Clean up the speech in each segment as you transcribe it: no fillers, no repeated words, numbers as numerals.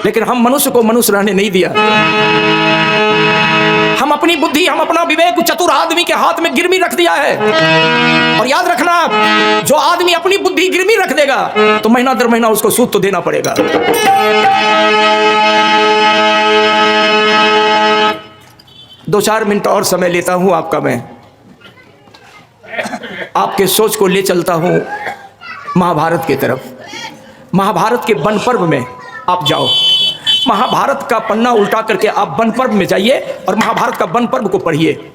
लेकिन हम मनुष्य को मनुष्य रहने नहीं दिया। हम अपनी बुद्धि, हम अपना विवेक चतुर आदमी के हाथ में गिरवी रख दिया है। और याद रखना, जो आदमी अपनी बुद्धि गिरवी रख देगा तो महीना दर महीना उसको सूद तो देना पड़ेगा। 2-4 मिनट और समय लेता हूं आपका, मैं आपके सोच को ले चलता हूं महाभारत की तरफ। महाभारत के वन पर्व में आप जाओ, महाभारत का पन्ना उल्टा करके आप वन पर्व में जाइए और महाभारत का वन पर्व को पढ़िए।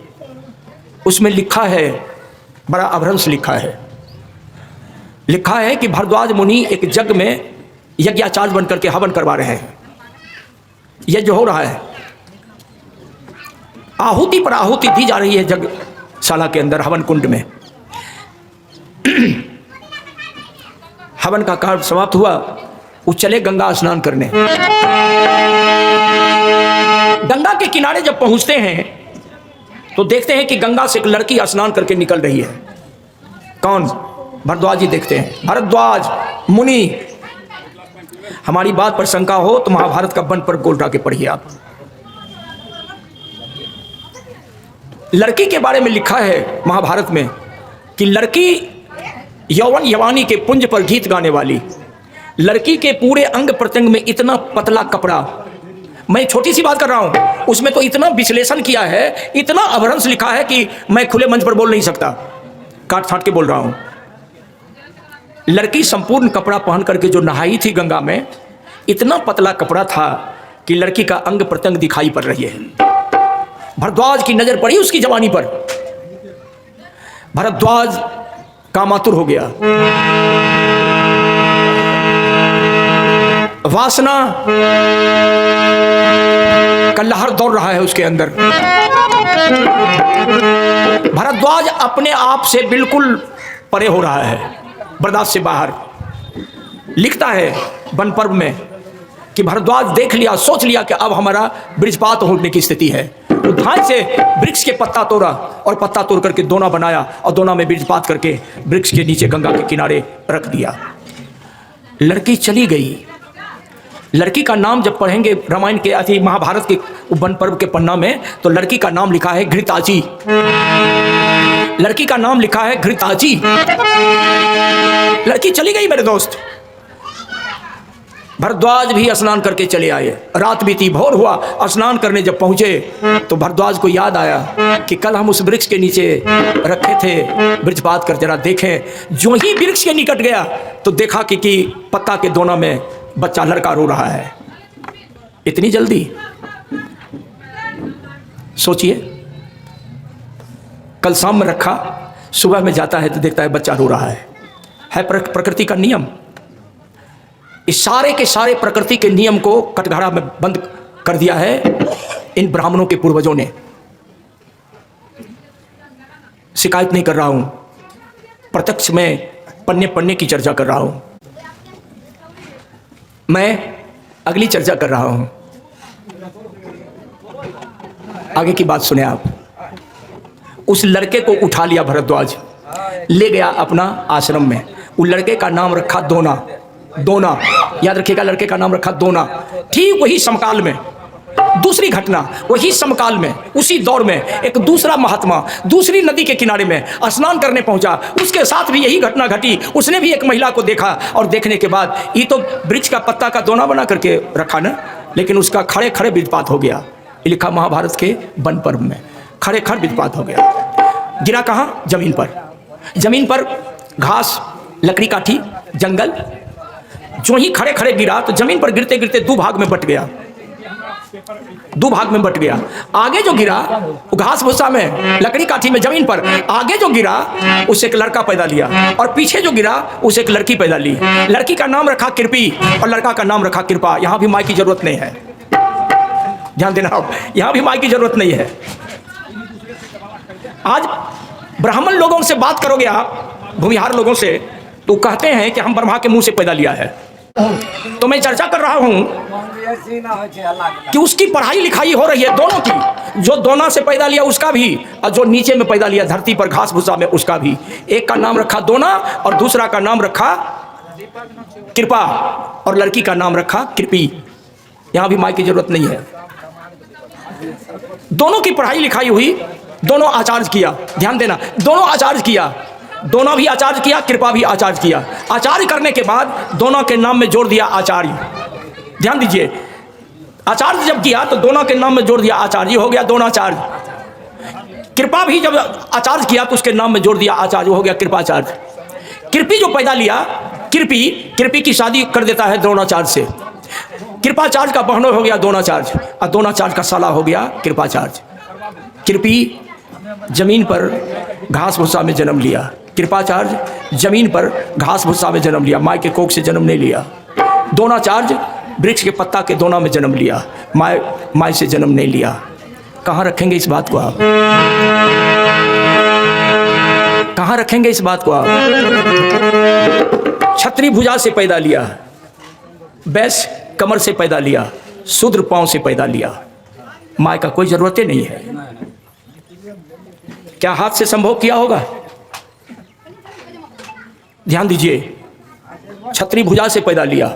उसमें लिखा है, बड़ा अभ्रंश लिखा है कि भरद्वाज मुनि एक यज्ञ में यज्ञाचार्य बनकर के हवन करवा रहे हैं। यज्ञ हो रहा है, आहुति पर आहुति दी जा रही है यज्ञशाला के अंदर, हवन कुंड में। हवन का कार्य समाप्त हुआ, वो चले गंगा स्नान करने। गंगा के किनारे जब पहुंचते हैं तो देखते हैं कि गंगा से एक लड़की स्नान करके निकल रही है। कौन? भरद्वाज जी देखते हैं। भरद्वाज मुनि, हमारी बात पर शंका हो तो महाभारत का वन पर गोल्टा के पढ़िए आप। लड़की के बारे में लिखा है महाभारत में कि लड़की यौवन यवानी के पुंज पर गीत गाने वाली, लड़की के पूरे अंग प्रत्यंग में इतना पतला कपड़ा। मैं छोटी सी बात कर रहा हूं, उसमें तो इतना विश्लेषण किया है, इतना अभ्रंश लिखा है कि मैं खुले मंच पर बोल नहीं सकता, काट छाट के बोल रहा हूं। लड़की संपूर्ण कपड़ा पहन करके जो नहाई थी गंगा में, इतना पतला कपड़ा था कि लड़की का अंग प्रत्यंग दिखाई पड़ रही है। भरद्वाज की नजर पड़ी उसकी जवानी पर। भरद्वाज कामातुर हो गया। वासना का लहर दौड़ रहा है उसके अंदर। भरद्वाज अपने आप से बिल्कुल परे हो रहा है, बर्दाश्त से बाहर। लिखता है वन पर्व में कि भरद्वाज देख लिया, सोच लिया कि अब हमारा वृक्षपात होने की स्थिति है। तो धान से वृक्ष के पत्ता तोड़ा और पत्ता तोड़ करके दोना बनाया और दोना में वृक्षपात करके वृक्ष के नीचे गंगा के किनारे रख दिया। लड़की चली गई। लड़की का नाम जब पढ़ेंगे रामायण के अति महाभारत के वन पर्व के पन्ना में, तो लड़की का नाम लिखा है घृताची। लड़की का नाम लिखा है घृताची। लड़की चली गई मेरे दोस्त। भरद्वाज भी स्नान करके चले आए। रात बीती, भोर हुआ, स्नान करने जब पहुंचे तो भरद्वाज को याद आया कि कल हम उस वृक्ष के नीचे रखे थे, वृक्षपात कर जरा देखें। जो ही वृक्ष के निकट गया तो देखा कि पत्ता के दोना में बच्चा लड़का रो रहा है। इतनी जल्दी? सोचिए, कल शाम में रखा, सुबह में जाता है तो देखता है बच्चा रो रहा है प्रकृति का नियम। इस सारे के सारे प्रकृति के नियम को कटघरा में बंद कर दिया है इन ब्राह्मणों के पूर्वजों ने। शिकायत नहीं कर रहा हूं, प्रत्यक्ष में पन्ने पन्ने की चर्चा कर रहा हूं। मैं अगली चर्चा कर रहा हूं। आगे की बात सुने आप। उस लड़के को उठा लिया भरद्वाज, ले गया अपना आश्रम में। उस लड़के का नाम रखा दोना। दोना, याद रखिएगा, लड़के का नाम रखा दोना। ठीक वही समकाल में दूसरी घटना, वही समकाल में, उसी दौर में एक दूसरा महात्मा दूसरी नदी के किनारे में स्नान करने पहुंचा। उसके साथ भी यही घटना घटी। उसने भी एक महिला को देखा और देखने के बाद, ये तो वृक्ष का पत्ता का दोना बना करके रखा ना, लेकिन उसका खड़े खड़े वृक्षपात हो गया। ये लिखा महाभारत के वन पर्व में, खड़े खड़े वृक्षपात हो गया। गिरा कहाँ? जमीन पर। जमीन पर घास, लकड़ी काठी, जंगल। जो ही खड़े खड़े गिरा तो जमीन पर गिरते गिरते दो भाग में बट गया। दो भाग में बट गया। आगे जो गिरा घास भूसा में, लकड़ी काठी में, जमीन पर, आगे जो गिरा उसे एक लड़का पैदा लिया और पीछे जो गिरा उसे एक लड़की पैदा ली। लड़की का नाम रखा कृपी और लड़का का नाम रखा कृपा। यहां भी माँ की जरूरत नहीं है, ध्यान देना आप, यहां भी माँ की जरूरत नहीं है। आज ब्राह्मण लोगों से बात करोगे आप, भूमिहार लोगों से, तो कहते हैं कि हम ब्रह्मा के मुंह से पैदा लिया है। तो मैं चर्चा कर रहा हूं कि उसकी पढ़ाई लिखाई हो रही है दोनों की। जो दोना से पैदा लिया उसका भी, और जो नीचे में पैदा लिया धरती पर घास भूसा में उसका भी। एक का नाम रखा दोना और दूसरा का नाम रखा कृपा और लड़की का नाम रखा कृपी। यहाँ भी माँ की जरूरत नहीं है। दोनों की पढ़ाई लिखाई हुई, दोनों आचार्य किया, ध्यान देना, दोनों आचार्य किया, दोनों भी आचार्य किया, कृपा भी आचार्य किया। आचार्य करने के बाद दोनों के नाम में जोड़ दिया आचार्य। ध्यान दीजिए, आचार्य जब किया तो दोनों के नाम में जोड़ दिया आचार्य, हो गया दोनाचार्य। कृपा भी जब आचार्य किया तो उसके नाम में जोड़ दिया आचार्य, हो गया कृपाचार्य। कृपी जो पैदा लिया, कृपी की शादी कर देता है द्रोणाचार्य से। कृपाचार्य का बहनों हो गया द्रोणाचार्य, और द्रोणाचार्य का साला हो गया कृपाचार्य। कृपी जमीन पर घास भूसा में जन्म लिया, कृपाचार्य जमीन पर घास भूसा में जन्म लिया, माँ के कोख से जन्म नहीं लिया। द्रोणाचार्य वृक्ष के पत्ता के दोना में जन्म लिया, माँ से जन्म नहीं लिया। कहाँ रखेंगे इस बात को आप? कहाँ रखेंगे इस बात को आप? छतरी भुजा से पैदा लिया, वैश्य कमर से पैदा लिया, शूद्र पांव से पैदा लिया, माँ का कोई जरूरत ही नहीं है। क्या हाथ से संभव किया होगा? ध्यान दीजिए, छतरी भुजा से पैदा लिया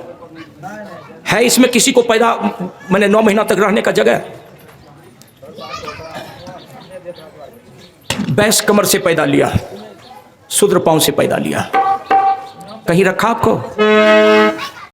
है, इसमें किसी को पैदा मैंने 9 महीना तक रहने का जगह। वैश्य कमर से पैदा लिया, शूद्र पांव से पैदा लिया, कहीं रखा आपको?